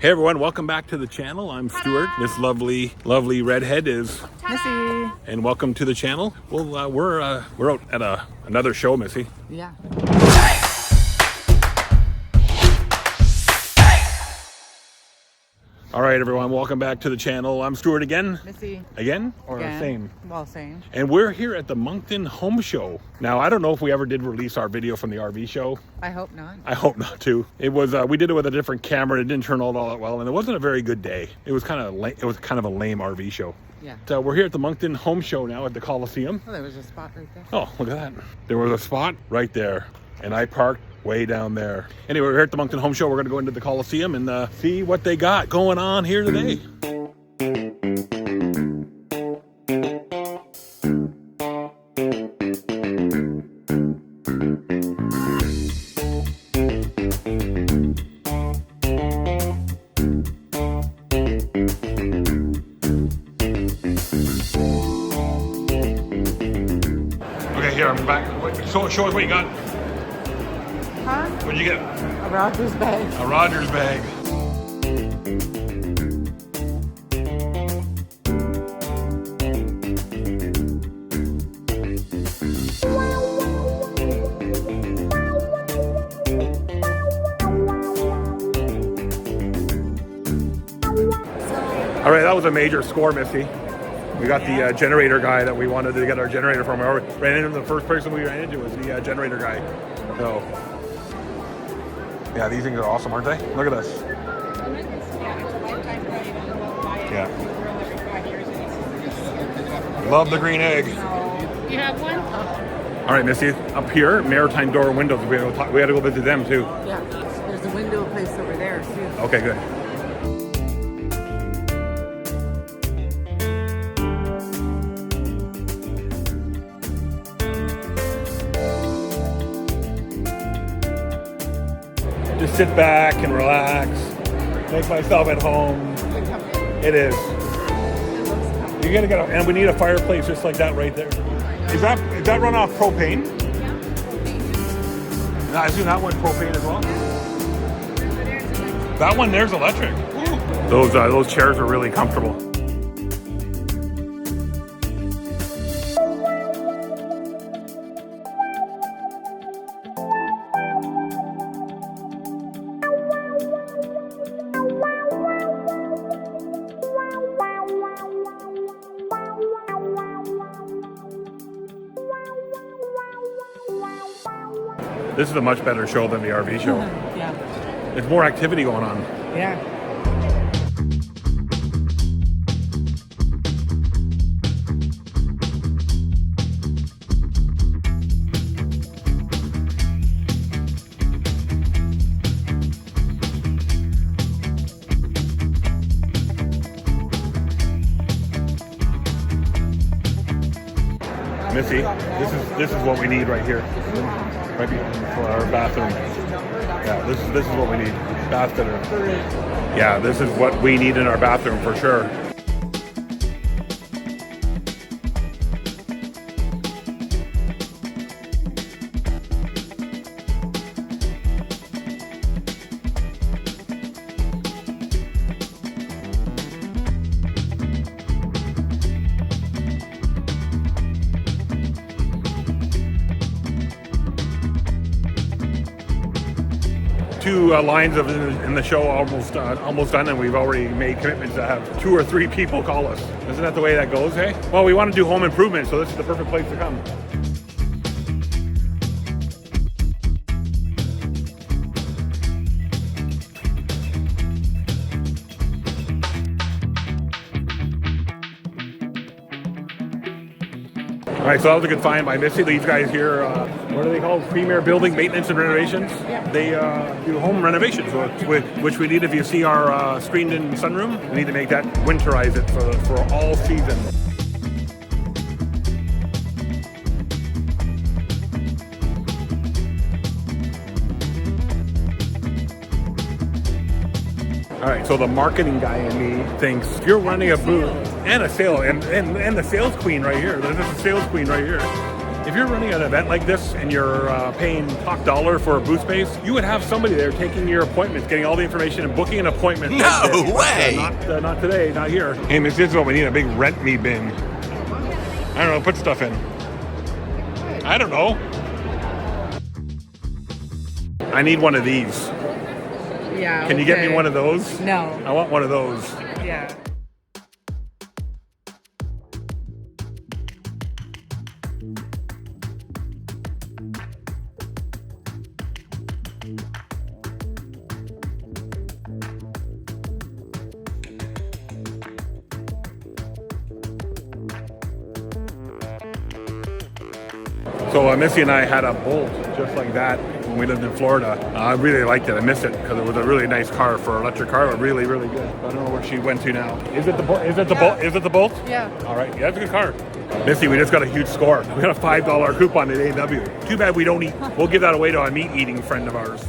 Hey everyone, welcome back to the channel. I'm Stuart. This lovely redhead is Missy. And welcome to the channel. Well, we're out at another show, Missy. Yeah. All right, everyone, welcome back to the channel. I'm Stuart again. Missy. Again? Or Again. same? Well, same. And we're here at the Moncton Home Show. Now, I don't know if we ever did release our video from the RV show. I hope not. I hope not too. It was we did it with a different camera. It didn't turn out all that well, and it wasn't a very good day. It was kind of a lame RV show. Yeah. So we're here at the Moncton Home Show now at the Coliseum. Oh, there was a spot right there. Oh, look at that. There was a spot right there, and I parked way down there. Anyway, we're here at the Moncton Home Show. We're going to go into the Coliseum and see what they got going on here today. Okay, here, I'm back. Show us what you got. Huh? What did you get? A Rogers bag. A Rogers bag. All right, that was a major score, Missy. We got the generator guy that we wanted to get our generator from. We ran into the first person we ran into was the generator guy. So, yeah, these things are awesome, aren't they? Look at this. Yeah. Love the green egg. You have one? All right, Missy, up here, maritime door and windows. We had to go visit them too. Yeah. There's a window place over there, too. Okay, good. Just sit back and relax, make myself at home. It is. You gotta get, and we need a fireplace just like that right there. Is that run off propane? No, I assume that one's propane as well. That one there's electric. Those chairs are really comfortable. This is a much better show than the RV show. Yeah. There's more activity going on. Yeah. Missy, this is what we need right here. Right for our bathroom. Yeah, this is what we need. Bath fitter. Yeah, this is what we need in our bathroom for sure. Two lines in the show almost done, and we've already made commitments to have 2 or 3 people call us. Isn't that the way that goes, hey? Well, we want to do home improvement, so this is the perfect place to come. All right, so that was a good find by Missy. These guys here, what are they called? Premier Building Maintenance and Renovations. Yeah. They do home renovations, which we need. If you see our screened-in sunroom, we need to make that winterize it for all season. All right, so the marketing guy in me thinks if you're running a booth and a sale and the sales queen right here. There's a sales queen right here. If you're running an event like this and you're paying top dollar for a booth space, you would have somebody there taking your appointments, getting all the information, and booking an appointment. No way! Not today, not here. Hey, this is what we need, a big rent me bin. I don't know, put stuff in. I don't know. I need one of these. Yeah. Can you get me one of those? No. I want one of those. Yeah. So Missy and I had a Bolt just like that when we lived in Florida. I really liked it. I missed it because it was a really nice car for an electric car. Really, really good. I don't know where she went to now. Is it the Bolt? Is it the Bolt? Is it the Bolt? Yeah. All right. Yeah, it's a good car. Missy, we just got a huge score. We got a $5 coupon at A&W. Too bad we don't eat. We'll give that away to a meat eating friend of ours.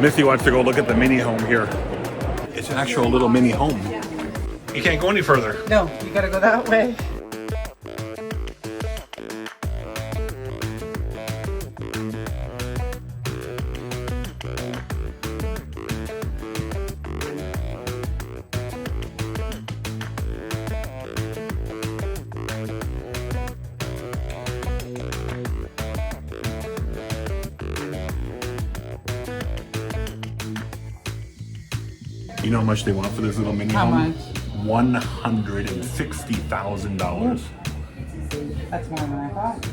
Missy wants to go look at the mini home here. It's an actual little mini home. You can't go any further. No, you gotta go that way. You know how much they want for this little mini How home? much? $160,000. That's more than I thought.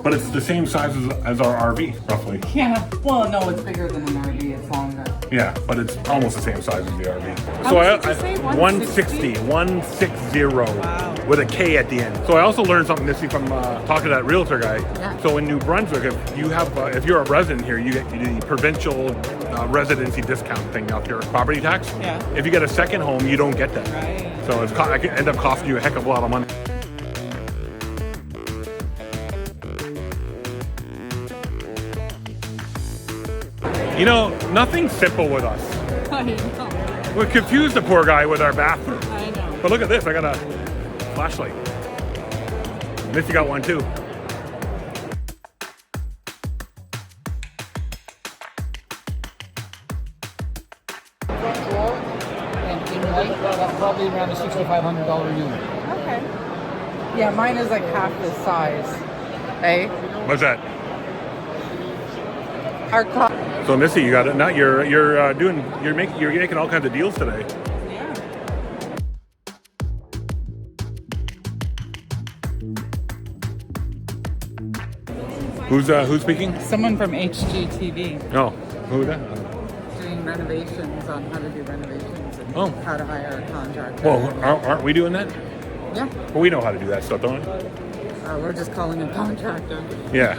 But it's the same size as our RV, roughly. Yeah. Well, no, it's bigger than an RV. It's longer. Yeah, but it's almost the same size as the RV. How much did you say? 160? 160, Wow. with a K at the end. So I also learned something, Missy, from talking to that realtor guy. Yeah. So in New Brunswick, if you're a resident here, you get the provincial residency discount thing off your property tax. Yeah. If you get a second home, you don't get that. Right. So it could end up costing you a heck of a lot of money. You know, nothing's simple with us. I know. We confused the poor guy with our bathroom. I know. But look at this, I got a flashlight. Missy got one too. And in white, that's probably around a $6,500 unit. Okay. Yeah, mine is like half this size. Hey, What's that? our car. So Missy, you got it. Now you're making all kinds of deals today. Yeah. Who's speaking? Someone from HGTV Oh, who that? doing renovations on how to do renovations and Oh. how to hire a contractor. Well, aren't we doing that? Yeah. Well, we know how to do that stuff, don't we? We're just calling a contractor. Yeah.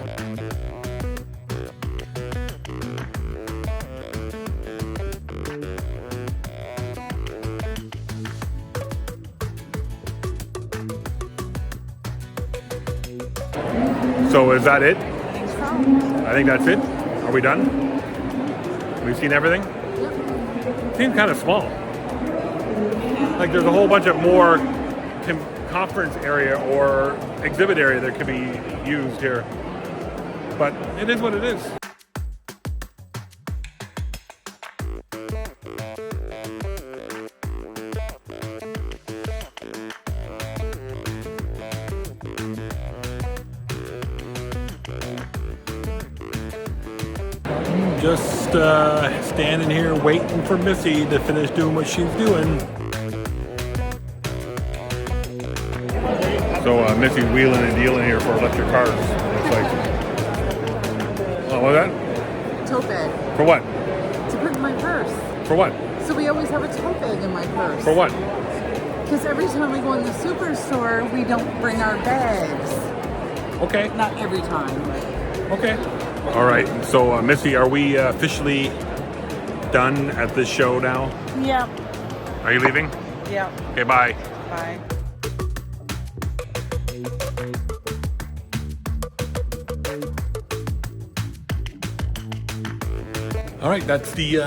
So is that it? I think that's it. Are we done? We've seen everything? Seems kind of small. Like there's a whole bunch of more conference area or exhibit area that could be used here. But it is what it is. Just standing here waiting for Missy to finish doing what she's doing. So Missy's wheeling and dealing here for electric cars. Looks like. Oh, what's that? Tote bag For what? to put in my purse. For what? So we always have a tote bag in my purse. For what? Because every time we go in the superstore, we don't bring our bags. Okay. Not every time, but Okay. All right. So Missy, are we officially done at this show now? yeah, Are you leaving? yeah. Okay. Bye. Bye. All right, that's the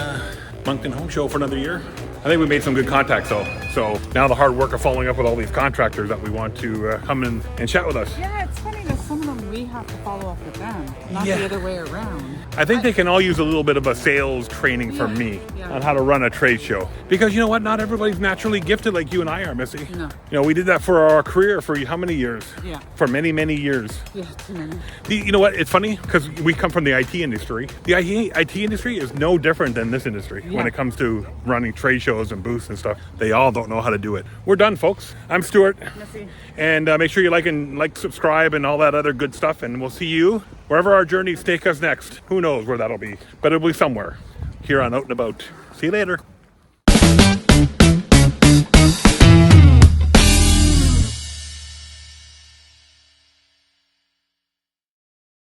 Moncton Home Show for another year. I think we made some good contacts though. So now the hard work of following up with all these contractors that we want to come in and chat with us. Yeah, it's funny that some of them we have to follow up with them, not Yeah. the other way around. I think they can all use a little bit of a sales training from me on how to run a trade show. Because you know what? Not everybody's naturally gifted like you and I are, Missy. No. You know, we did that for our career for how many years? Yeah. For many, many years. Yeah, too many. You know what? It's funny because we come from the IT industry. The IT industry is no different than this industry when it comes to running trade shows and booths and stuff. They all don't know how to do it. We're done, folks. I'm Stuart. Missy. And make sure you like, subscribe, and all that other good stuff. And we'll see you wherever our journeys take us next. Who knows where that'll be, but it'll be somewhere here on Out and About. See you later.